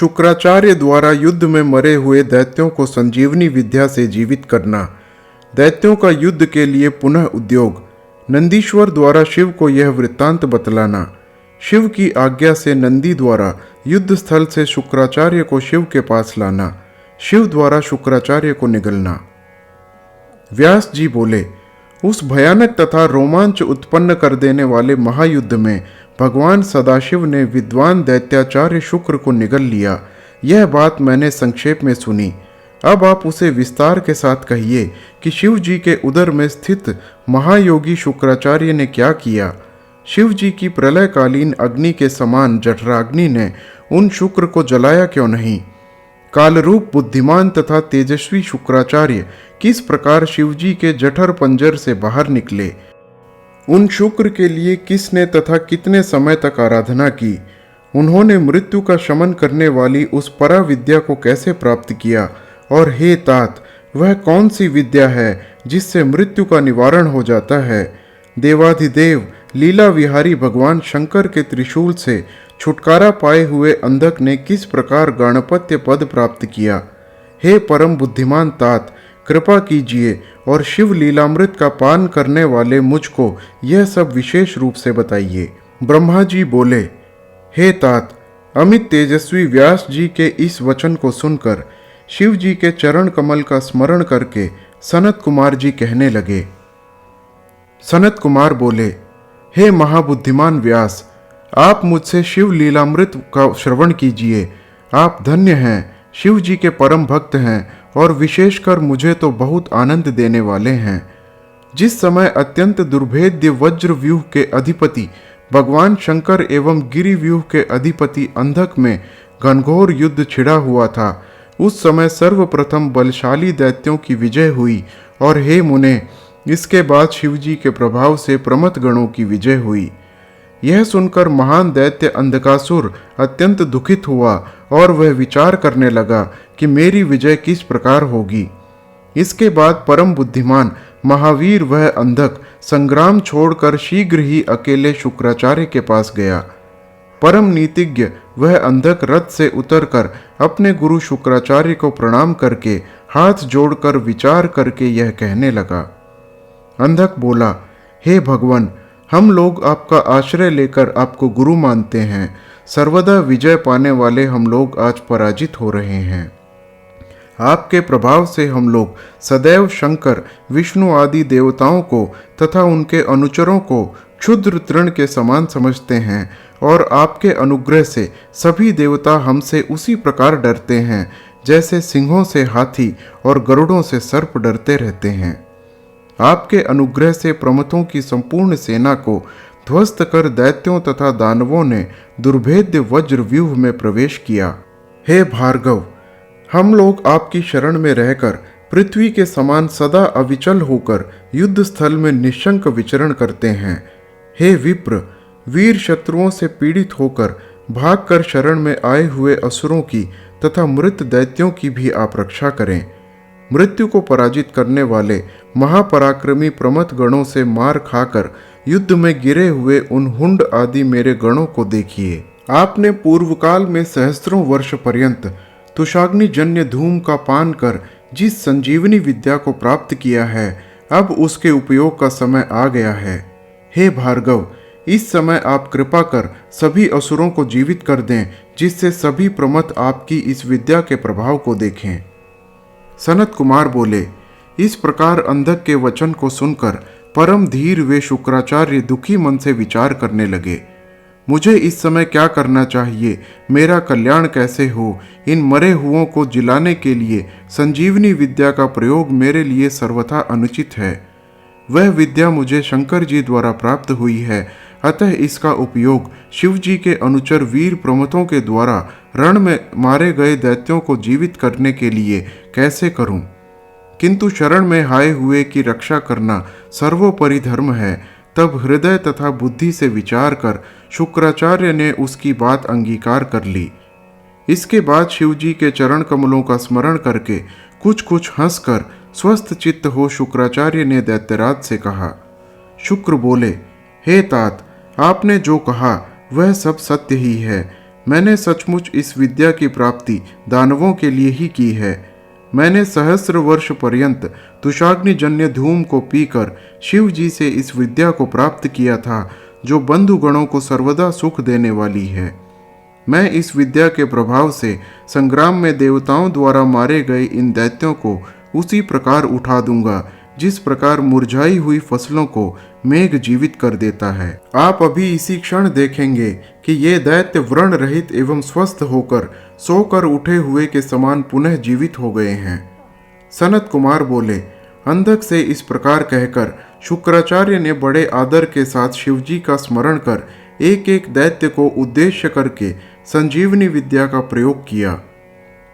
शुक्राचार्य द्वारा युद्ध में मरे हुए दैत्यों को संजीवनी विद्या से जीवित करना। दैत्यों का युद्ध के लिए पुनः उद्योग। नंदीश्वर द्वारा शिव को यह वृत्तांत बतलाना। शिव की आज्ञा से नंदी द्वारा युद्ध स्थल से शुक्राचार्य को शिव के पास लाना। शिव द्वारा शुक्राचार्य को निगलना। व्यास जी बोले, उस भयानक तथा रोमांच उत्पन्न कर देने वाले महायुद्ध में भगवान सदाशिव ने विद्वान दैत्याचार्य शुक्र को निगल लिया। यह बात मैंने संक्षेप में सुनी। अब आप उसे विस्तार के साथ कहिए कि शिव जी के उदर में स्थित महायोगी शुक्राचार्य ने क्या किया। शिव जी की प्रलयकालीन अग्नि के समान जठराग्नि ने उन शुक्र को जलाया क्यों नहीं। कालरूप बुद्धिमान तथा तेजस्वी शुक्राचार्य किस प्रकार शिवजी के जठर पंजर से बाहर निकले। उन शुक्र के लिए किसने तथा कितने समय तक आराधना की। उन्होंने मृत्यु का शमन करने वाली उस परा विद्या को कैसे प्राप्त किया। और हे तात, वह कौन सी विद्या है जिससे मृत्यु का निवारण हो जाता है। देवाधिदेव लीला विहारी भगवान शंकर के त्रिशूल से छुटकारा पाए हुए अंधक ने किस प्रकार गणपत्य पद प्राप्त किया। हे परम बुद्धिमान तात, कृपा कीजिए और शिव लीलामृत का पान करने वाले मुझको यह सब विशेष रूप से बताइए। ब्रह्मा जी बोले, हे तात, अमित तेजस्वी व्यास जी के इस वचन को सुनकर शिव जी के चरण कमल का स्मरण करके सनत कुमार जी कहने लगे। सनत कुमार बोले, हे महाबुद्धिमान व्यास, आप मुझसे शिव लीलामृत का श्रवण कीजिए। आप धन्य हैं, शिव जी के परम भक्त हैं और विशेषकर मुझे तो बहुत आनंद देने वाले हैं। जिस समय अत्यंत दुर्भेद्य वज्र व्यूह के अधिपति भगवान शंकर एवं गिरि व्यूह के अधिपति अंधक में घनघोर युद्ध छिड़ा हुआ था, उस समय सर्वप्रथम बलशाली दैत्यों की विजय हुई और हे मुने, इसके बाद शिवजी के प्रभाव से प्रमथ गणों की विजय हुई। यह सुनकर महान दैत्य अंधकासुर अत्यंत दुखित हुआ और वह विचार करने लगा कि मेरी विजय किस प्रकार होगी। इसके बाद परम बुद्धिमान महावीर वह अंधक संग्राम छोड़कर शीघ्र ही अकेले शुक्राचार्य के पास गया। परम नीतिज्ञ वह अंधक रथ से उतरकर अपने गुरु शुक्राचार्य को प्रणाम करके हाथ जोड़कर विचार करके यह कहने लगा। अंधक बोला, हे भगवान, हम लोग आपका आश्रय लेकर आपको गुरु मानते हैं। सर्वदा विजय पाने वाले हम लोग आज पराजित हो रहे हैं। आपके प्रभाव से हम लोग सदैव शंकर, विष्णु आदि देवताओं को तथा उनके अनुचरों को क्षुद्र तृण के समान समझते हैं और आपके अनुग्रह से सभी देवता हमसे उसी प्रकार डरते हैं जैसे सिंहों से हाथी और गरुड़ों से सर्प डरते रहते हैं। आपके अनुग्रह से प्रमथों की संपूर्ण सेना को ध्वस्त कर दैत्यों तथा दानवों ने दुर्भेद्य वज्र व्यूह में प्रवेश किया। हे भार्गव, हम लोग आपकी शरण में रहकर पृथ्वी के समान सदा अविचल होकर युद्ध स्थल में निशंक विचरण करते हैं। हे विप्र, वीर शत्रुओं से पीड़ित होकर भागकर शरण में आए हुए असुरों की तथा मृत दैत्यों की भी आप रक्षा करें। मृत्यु को पराजित करने वाले महापराक्रमी प्रमथ गणों से मार खाकर युद्ध में गिरे हुए उन हुंड आदि मेरे गणों को देखिए। आपने पूर्व काल में सहस्त्रों वर्ष पर्यंत तुषाग्नि जन्य धूम का पान कर जिस संजीवनी विद्या को प्राप्त किया है, अब उसके उपयोग का समय आ गया है। हे भार्गव, इस समय आप कृपा कर सभी असुरों को जीवित कर दें, जिससे सभी प्रमथ आपकी इस विद्या के प्रभाव को देखें। सनत कुमार बोले, इस प्रकार अंधक के वचन को सुनकर परम धीर वे शुक्राचार्य दुखी मन से विचार करने लगे। मुझे इस समय क्या करना चाहिए, मेरा कल्याण कैसे हो, इन मरे हुओं को जिलाने के लिए संजीवनी विद्या का प्रयोग मेरे लिए सर्वथा अनुचित है। वह विद्या मुझे शंकर जी द्वारा प्राप्त हुई है, अतः इसका उपयोग शिव जी के अनुचर वीर प्रमथों के द्वारा रण में मारे गए दैत्यों को जीवित करने के लिए कैसे करूं? किंतु शरण में आए हुए की रक्षा करना सर्वोपरि धर्म है। तब हृदय तथा बुद्धि से विचार कर शुक्राचार्य ने उसकी बात अंगीकार कर ली। इसके बाद शिवजी के चरण कमलों का स्मरण करके कुछ कुछ हंसकर स्वस्थ चित्त हो शुक्राचार्य ने दैत्यराज से कहा। शुक्र बोले, हे तात, आपने जो कहा वह सब सत्य ही है। मैंने सचमुच इस विद्या की प्राप्ति दानवों के लिए ही की है। मैंने सहस्र वर्ष पर्यंत तुषाग्निजन्य धूम को पीकर शिव जी से इस विद्या को प्राप्त किया था, जो बंधुगणों को सर्वदा सुख देने वाली है। मैं इस विद्या के प्रभाव से संग्राम में देवताओं द्वारा मारे गए इन दैत्यों को उसी प्रकार उठा दूंगा जिस प्रकार मुरझाई हुई फसलों को मेघ जीवित कर देता है। आप अभी इसी क्षण देखेंगे कि ये दैत्य व्रण रहित एवं स्वस्थ होकर सोकर उठे हुए के समान पुनः जीवित हो गए हैं। सनत कुमार बोले, अंधक से इस प्रकार कहकर शुक्राचार्य ने बड़े आदर के साथ शिवजी का स्मरण कर एक एक दैत्य को उद्देश्य करके संजीवनी विद्या का प्रयोग किया।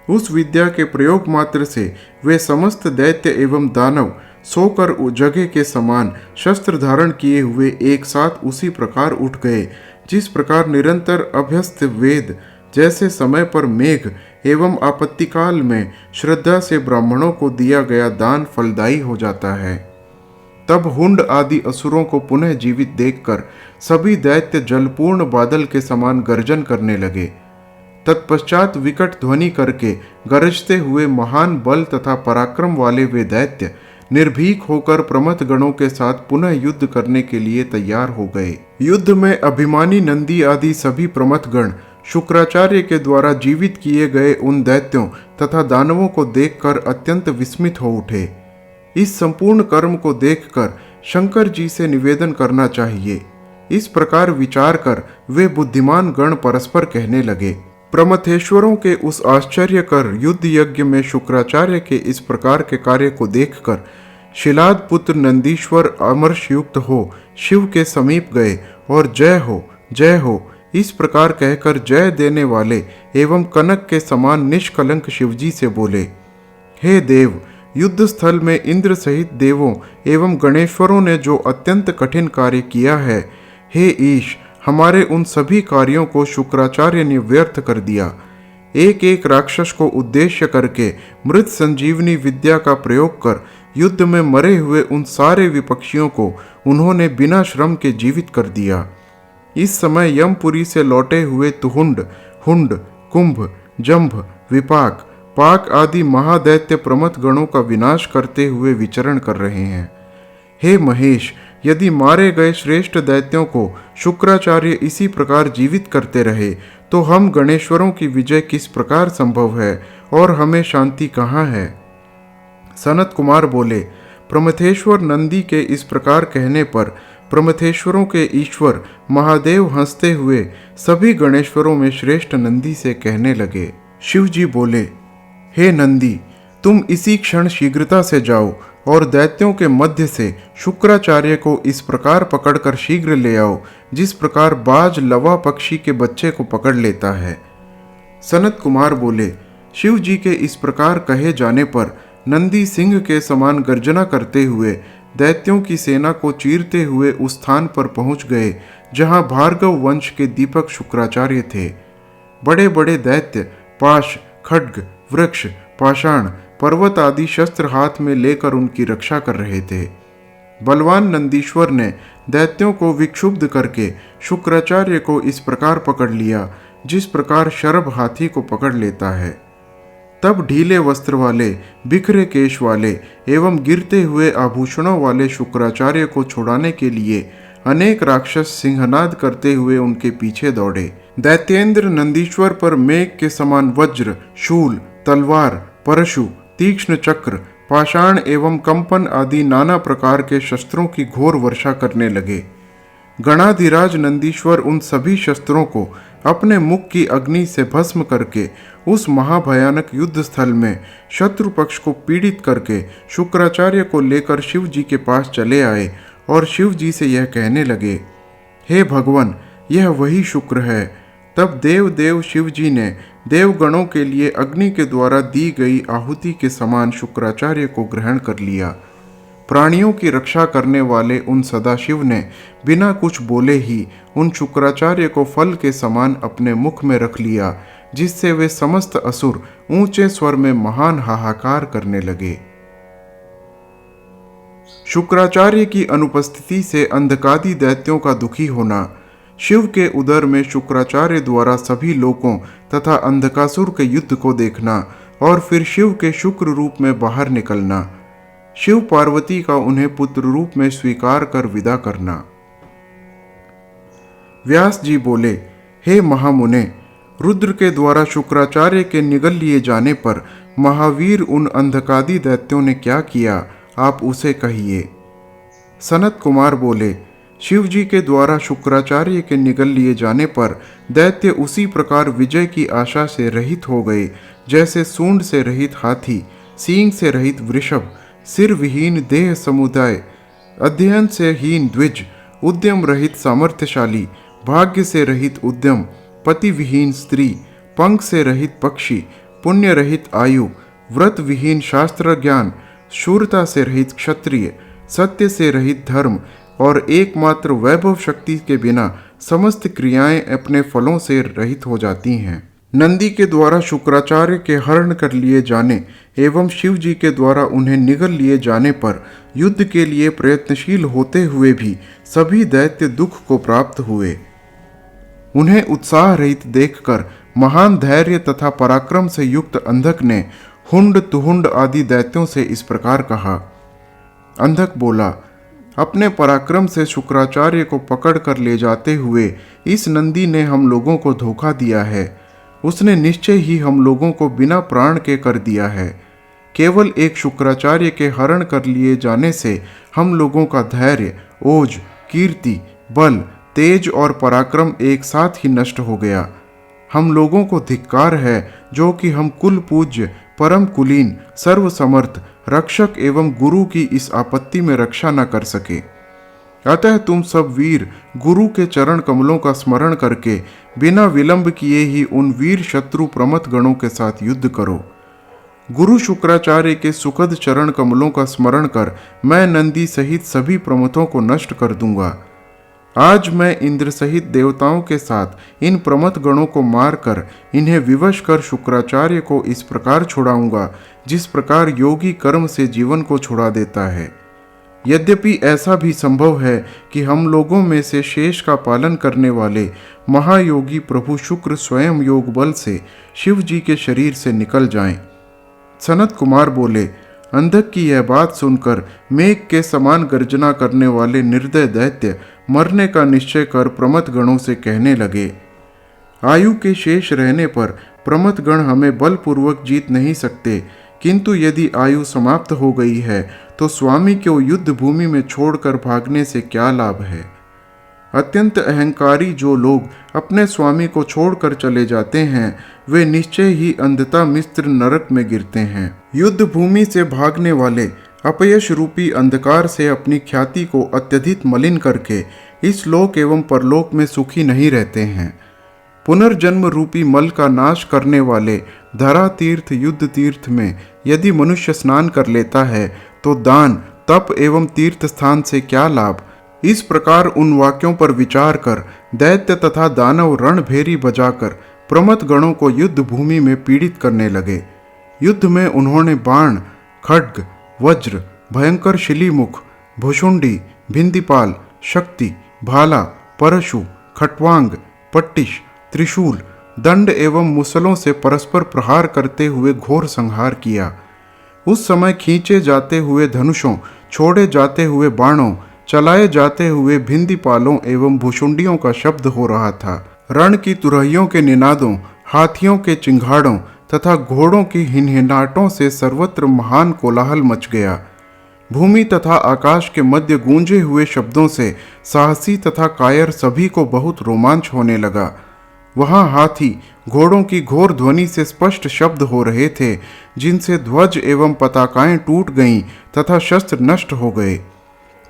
उस विद्या के प्रयोग मात्र से वे समस्त दैत्य एवं दानव सोकर जगह के समान शस्त्र धारण किए हुए एक साथ उसी प्रकार उठ गए, जिस प्रकार निरंतर अभ्यस्त वेद जैसे समय पर मेघ एवं आपत्तिकाल में श्रद्धा से ब्राह्मणों को दिया गया दान फलदायी हो जाता है। तब हुंड आदि असुरों को पुनः जीवित देखकर सभी दैत्य जलपूर्ण बादल के समान गर्जन करने लगे। तत्पश्चात विकट ध्वनि करके गरजते हुए महान बल तथा पराक्रम वाले वे दैत्य निर्भीक होकर प्रमथ गणों के साथ पुनः युद्ध करने के लिए तैयार हो गए। युद्ध में अभिमानी नंदी आदि सभी प्रमथ गण शुक्राचार्य के द्वारा जीवित किए गए उन दैत्यों तथा दानवों को देखकर अत्यंत विस्मित हो उठे। इस संपूर्ण कर्म को देखकर शंकर जी से निवेदन करना चाहिए। इस प्रकार विचार कर वे बुद्धिमान गण परस्पर कहने लगे। प्रमथेश्वरों के उस आश्चर्यकर युद्ध यज्ञ में शुक्राचार्य के इस प्रकार के कार्य को देखकर शिलाद पुत्र नंदीश्वर अमरशयुक्त हो शिव के समीप गए और जय हो इस प्रकार कहकर जय देने वाले एवं कनक के समान निष्कलंक शिवजी से बोले, हे देव, युद्ध स्थल में इंद्र सहित देवों एवं गणेश्वरों ने जो अत्यंत कठिन कार्य किया है, हे ईश, हमारे उन सभी कार्यों को शुक्राचार्य ने व्यर्थ कर दिया। एक एक राक्षस को उद्देश्य करके मृत संजीवनी विद्या का प्रयोग कर युद्ध में मरे हुए उन सारे विपक्षियों को उन्होंने बिना श्रम के जीवित कर दिया। इस समय यमपुरी से लौटे हुए तुहुंड, हुंड, कुंभ, जंभ, विपाक, पाक आदि महादैत्य प्रमथ गणों का विनाश करते हुए विचरण कर रहे हैं। हे महेश, यदि मारे गए श्रेष्ठ दैत्यों को शुक्राचार्य इसी प्रकार जीवित करते रहे तो हम गणेश्वरों की विजय किस प्रकार संभव है और हमें शांति कहाँ है। सनत कुमार बोले, प्रमथेश्वर नंदी के इस प्रकार कहने पर प्रमथेश्वरों के ईश्वर महादेव हंसते हुए सभी गणेश्वरों में श्रेष्ठ नंदी से कहने लगे। शिव जी बोले, हे नंदी, तुम इसी क्षण शीघ्रता से जाओ और दैत्यों के मध्य से शुक्राचार्य को इस प्रकार पकड़कर शीघ्र ले आओ जिस प्रकार बाज लवा पक्षी के बच्चे को पकड़ लेता है। सनत कुमार बोले, शिव जी के इस प्रकार कहे जाने पर नंदी सिंह के समान गर्जना करते हुए दैत्यों की सेना को चीरते हुए उस स्थान पर पहुंच गए जहां भार्गव वंश के दीपक शुक्राचार्य थे। बड़े बड़े दैत्य पाश, खड्ग, वृक्ष, पाषाण, पर्वत आदि शस्त्र हाथ में लेकर उनकी रक्षा कर रहे थे। बलवान नंदीश्वर ने दैत्यों को विक्षुब्ध करके शुक्राचार्य को इस प्रकार पकड़ लिया जिस प्रकार शरभ हाथी को पकड़ लेता है। तब ढीले वस्त्र वाले, बिखरे केश वाले एवं गिरते हुए आभूषणों वाले शुक्राचार्य को छुड़ाने के लिए अनेक राक्षस सिंहनाद करते हुए उनके पीछे दौड़े। दैत्येंद्र नंदीश्वर पर मेघ के समान वज्र, शूल, तलवार, परशु, तीक्ष्ण चक्र, पाषाण एवं कंपन आदि नाना प्रकार के शस्त्रों की घोर वर्षा करने लगे। गणाधिराज नंदीश्वर उन सभी शस्त्रों को अपने मुख की अग्नि से भस्म करके उस महाभयानक युद्ध स्थल में शत्रु पक्ष को पीड़ित करके शुक्राचार्य को लेकर शिव जी के पास चले आए और शिव जी से यह कहने लगे, हे भगवान, यह वही शुक्र है। तब देव शिव जी ने देवगणों के लिए अग्नि के द्वारा दी गई आहुति के समान शुक्राचार्य को ग्रहण कर लिया। प्राणियों की रक्षा करने वाले उन सदाशिव ने बिना कुछ बोले ही उन शुक्राचार्य को फल के समान अपने मुख में रख लिया, जिससे वे समस्त असुर ऊंचे स्वर में महान हाहाकार करने लगे। शुक्राचार्य की अनुपस्थिति से अंधकादि दैत्यों का दुखी होना, शिव के उदर में शुक्राचार्य द्वारा सभी लोकों तथा अंधकासुर के युद्ध को देखना और फिर शिव के शुक्र रूप में बाहर निकलना, शिव पार्वती का उन्हें पुत्र रूप में स्वीकार कर विदा करना। व्यास जी बोले, हे महामुने, रुद्र के द्वारा शुक्राचार्य के निगल लिए जाने पर महावीर उन अंधकादि दैत्यों ने क्या किया, आप उसे कहिए। सनत कुमार बोले, शिव जी के द्वारा शुक्राचार्य के निगल लिए जाने पर दैत्य उसी प्रकार विजय की आशा से रहित हो गए जैसे सूंड से रहित हाथी, सींग से रहित वृषभ, सिर विहीन देह समुदाय, अध्ययन से हीन द्विज, उद्यम रहित सामर्थ्यशाली, भाग्य से रहित उद्यम, पति विहीन स्त्री, पंख से रहित पक्षी, पुण्य रहित आयु, व्रत विहीन शास्त्र ज्ञान, शूरता से रहित क्षत्रिय, सत्य से रहित धर्म और एकमात्र वैभव शक्ति के बिना समस्त क्रियाएं अपने फलों से रहित हो जाती हैं। नंदी के द्वारा शुक्राचार्य के हरण कर लिए जाने एवं शिव जी के द्वारा उन्हें निगल लिए जाने पर युद्ध के लिए प्रयत्नशील होते हुए भी सभी दैत्य दुख को प्राप्त हुए। उन्हें उत्साह रहित देखकर महान धैर्य तथा पराक्रम से युक्त अंधक ने हुंड तुहुंड आदि दैत्यों से इस प्रकार कहा। अंधक बोला, अपने पराक्रम से शुक्राचार्य को पकड़ कर ले जाते हुए इस नंदी ने हम लोगों को धोखा दिया है। उसने निश्चय ही हम लोगों को बिना प्राण के कर दिया है। केवल एक शुक्राचार्य के हरण कर लिए जाने से हम लोगों का धैर्य, ओज, कीर्ति, बल, तेज और पराक्रम एक साथ ही नष्ट हो गया। हम लोगों को धिक्कार है जो कि हम कुल पूज्य, परम कुलीन, सर्वसमर्थ, रक्षक एवं गुरु की इस आपत्ति में रक्षा न कर सके। अतः तुम सब वीर गुरु के चरण कमलों का स्मरण करके बिना विलंब किए ही उन वीर शत्रु प्रमथ गणों के साथ युद्ध करो। गुरु शुक्राचार्य के सुखद चरण कमलों का स्मरण कर मैं नंदी सहित सभी प्रमथों को नष्ट कर दूंगा। आज मैं इंद्र सहित देवताओं के साथ इन प्रमथ गणों को मारकर इन्हें विवश कर शुक्राचार्य को इस प्रकार छुड़ाऊंगा जिस प्रकार योगी कर्म से जीवन को छुड़ा देता है। यद्यपि ऐसा भी संभव है कि हम लोगों में से शेष का पालन करने वाले महायोगी प्रभु शुक्र स्वयं योग बल से शिव जी के शरीर से निकल जाएं। सनत कुमार बोले, अंधक की यह बात सुनकर मेघ के समान गर्जना करने वाले निर्दय दैत्य मरने का निश्चय कर प्रमथ गणों से कहने लगे, आयु के शेष रहने पर प्रमथ गण हमें बलपूर्वक जीत नहीं सकते, किंतु यदि आयु समाप्त हो गई है तो स्वामी को युद्ध भूमि में छोड़कर भागने से क्या लाभ है। अत्यंत अहंकारी जो लोग अपने स्वामी को छोड़कर चले जाते हैं वे निश्चय ही अंधता मिस्र नरक में गिरते हैं। युद्ध भूमि से भागने वाले अपयश रूपी अंधकार से अपनी ख्याति को अत्यधिक मलिन करके इस लोक एवं परलोक में सुखी नहीं रहते हैं। पुनर्जन्म रूपी मल का नाश करने वाले धरा तीर्थ युद्ध तीर्थ में यदि मनुष्य स्नान कर लेता है तो दान, तप एवं तीर्थ स्थान से क्या लाभ। इस प्रकार उन वाक्यों पर विचार कर दैत्य तथा दानव रणभेरी बजाकर प्रमथ गणों को युद्ध भूमि में पीड़ित करने लगे। युद्ध में उन्होंने बाण, खड्ग, वज्र, भयंकर शिलीमुख, भुषुंडी, भिंदीपाल, शक्ति, भाला, परशु, खटवांग, पट्टिश, त्रिशूल, दंड एवं मुसलों से परस्पर प्रहार करते हुए घोर संहार किया। उस समय खींचे जाते हुए धनुषों, छोड़े जाते हुए बाणों, चलाए जाते हुए भिंदीपालों एवं भुषुंडियों का शब्द हो रहा था। रण की तुरहियों के निनादों, हाथियों के चिंघाड़ों तथा घोड़ों की हिनहिनाटों से सर्वत्र महान कोलाहल मच गया। भूमि तथा आकाश के मध्य गूंजे हुए शब्दों से साहसी तथा कायर सभी को बहुत रोमांच होने लगा। वहां हाथी, घोड़ों की घोर ध्वनि से स्पष्ट शब्द हो रहे थे जिनसे ध्वज एवं पताकाएं टूट गईं तथा शस्त्र नष्ट हो गए।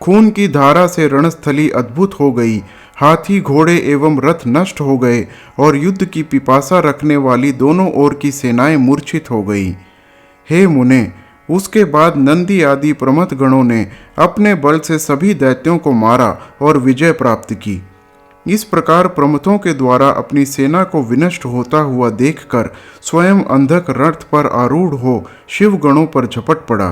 खून की धारा से रणस्थली अद्भुत हो गई। हाथी, घोड़े एवं रथ नष्ट हो गए और युद्ध की पिपासा रखने वाली दोनों ओर की सेनाएं मूर्छित हो गई। हे मुने, उसके बाद नंदी आदि प्रमथ गणों ने अपने बल से सभी दैत्यों को मारा और विजय प्राप्त की। इस प्रकार प्रमथों के द्वारा अपनी सेना को विनष्ट होता हुआ देखकर स्वयं अंधक रथ पर आरूढ़ हो शिव गणों पर झपट पड़ा।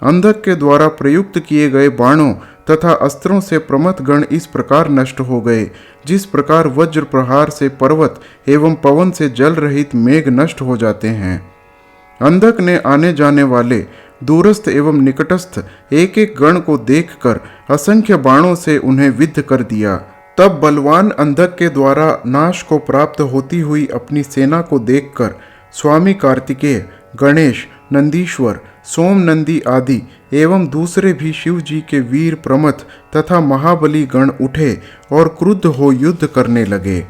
अंधक के द्वारा प्रयुक्त किए गए बाणों तथा अस्त्रों से प्रमथ गण इस प्रकार नष्ट हो गए, जिस प्रकार वज्र प्रहार से पर्वत एवं पवन से जल रहित मेघ नष्ट हो जाते हैं। अंधक ने आने जाने वाले दूरस्थ एवं निकटस्थ एक एक गण को देखकर असंख्य बाणों से उन्हें विद्ध कर दिया। तब बलवान अंधक के द्वारा नाश को प्राप्त होती हुई अपनी सेना को देखकर स्वामी कार्तिकेय, गणेश, नंदीश्वर, सोम नंदी आदि एवं दूसरे भी शिव जी के वीर प्रमथ तथा महाबली गण उठे और क्रुद्ध हो युद्ध करने लगे।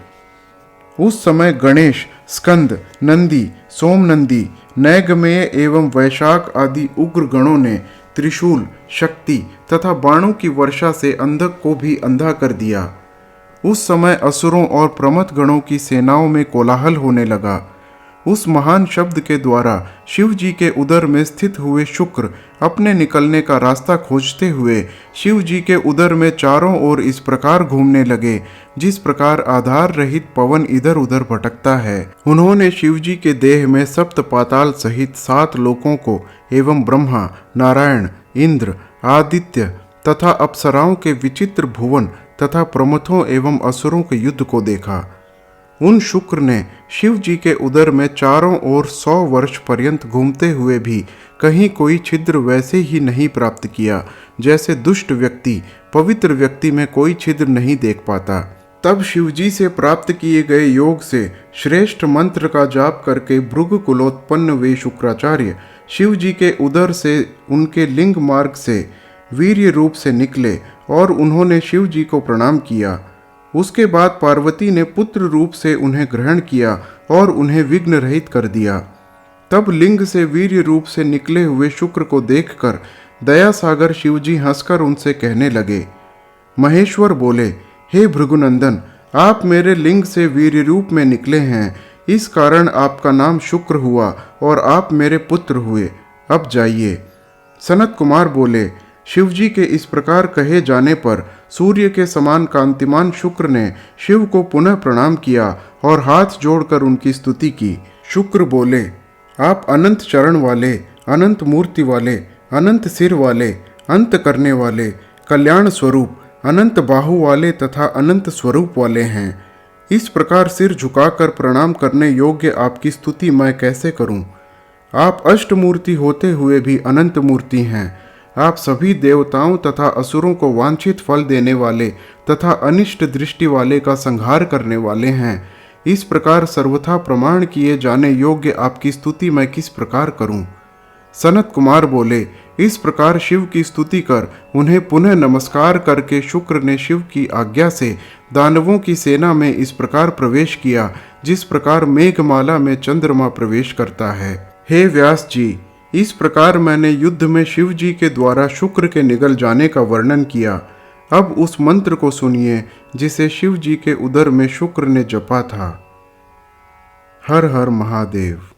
उस समय गणेश, स्कंद, नंदी, सोम नंदी, नैगमेय एवं वैशाख आदि उग्र गणों ने त्रिशूल, शक्ति तथा बाणों की वर्षा से अंधक को भी अंधा कर दिया। उस समय असुरों और प्रमथ गणों की सेनाओं में कोलाहल होने लगा। उस महान शब्द के द्वारा शिव जी के उदर में स्थित हुए शुक्र अपने निकलने का रास्ता खोजते हुए शिव जी के उदर में चारों ओर इस प्रकार घूमने लगे, जिस प्रकार आधार रहित पवन इधर उधर भटकता है। उन्होंने शिव जी के देह में सप्त पाताल सहित 7 लोकों को एवं ब्रह्मा, नारायण, इंद्र, आदित्य तथा अप्सराओं के विचित्र भुवन तथा प्रमथों एवं असुरों के युद्ध को देखा। उन शुक्र ने शिव जी के उदर में चारों ओर 100 वर्ष पर्यंत घूमते हुए भी कहीं कोई छिद्र वैसे ही नहीं प्राप्त किया, जैसे दुष्ट व्यक्ति पवित्र व्यक्ति में कोई छिद्र नहीं देख पाता। तब शिव जी से प्राप्त किए गए योग से श्रेष्ठ मंत्र का जाप करके भृगु कुलोत्पन्न वे शुक्राचार्य शिव जी के उदर से उनके लिंग मार्ग से वीर्य रूप से निकले और उन्होंने शिव जी को प्रणाम किया। उसके बाद पार्वती ने पुत्र रूप से उन्हें ग्रहण किया और उन्हें विघ्न रहित कर दिया। तब लिंग से वीर्य रूप से निकले हुए शुक्र को देखकर दया सागर शिव जी हंसकर उनसे कहने लगे। महेश्वर बोले, हे भृगुनंदन, आप मेरे लिंग से वीर्य रूप में निकले हैं, इस कारण आपका नाम शुक्र हुआ और आप मेरे पुत्र हुए। अब जाइए। सनत कुमार बोले, शिवजी के इस प्रकार कहे जाने पर सूर्य के समान कांतिमान शुक्र ने शिव को पुनः प्रणाम किया और हाथ जोड़कर उनकी स्तुति की। शुक्र बोले, आप अनंत चरण वाले, अनंत मूर्ति वाले, अनंत सिर वाले, अंत करने वाले, कल्याण स्वरूप, अनंत बाहु वाले तथा अनंत स्वरूप वाले हैं। इस प्रकार सिर झुकाकर प्रणाम करने योग्य आपकी स्तुति मैं कैसे करूं? आप अष्टमूर्ति होते हुए भी अनंत मूर्ति हैं। आप सभी देवताओं तथा असुरों को वांछित फल देने वाले तथा अनिष्ट दृष्टि वाले का संहार करने वाले हैं। इस प्रकार सर्वथा प्रमाण किए जाने योग्य आपकी स्तुति मैं किस प्रकार करूं? सनत कुमार बोले, इस प्रकार शिव की स्तुति कर उन्हें पुनः नमस्कार करके शुक्र ने शिव की आज्ञा से दानवों की सेना में इस प्रकार प्रवेश किया, जिस प्रकार मेघमाला में चंद्रमा प्रवेश करता है। हे व्यास जी, इस प्रकार मैंने युद्ध में शिव जी के द्वारा शुक्र के निगल जाने का वर्णन किया। अब उस मंत्र को सुनिए जिसे शिव जी के उदर में शुक्र ने जपा था। हर हर महादेव।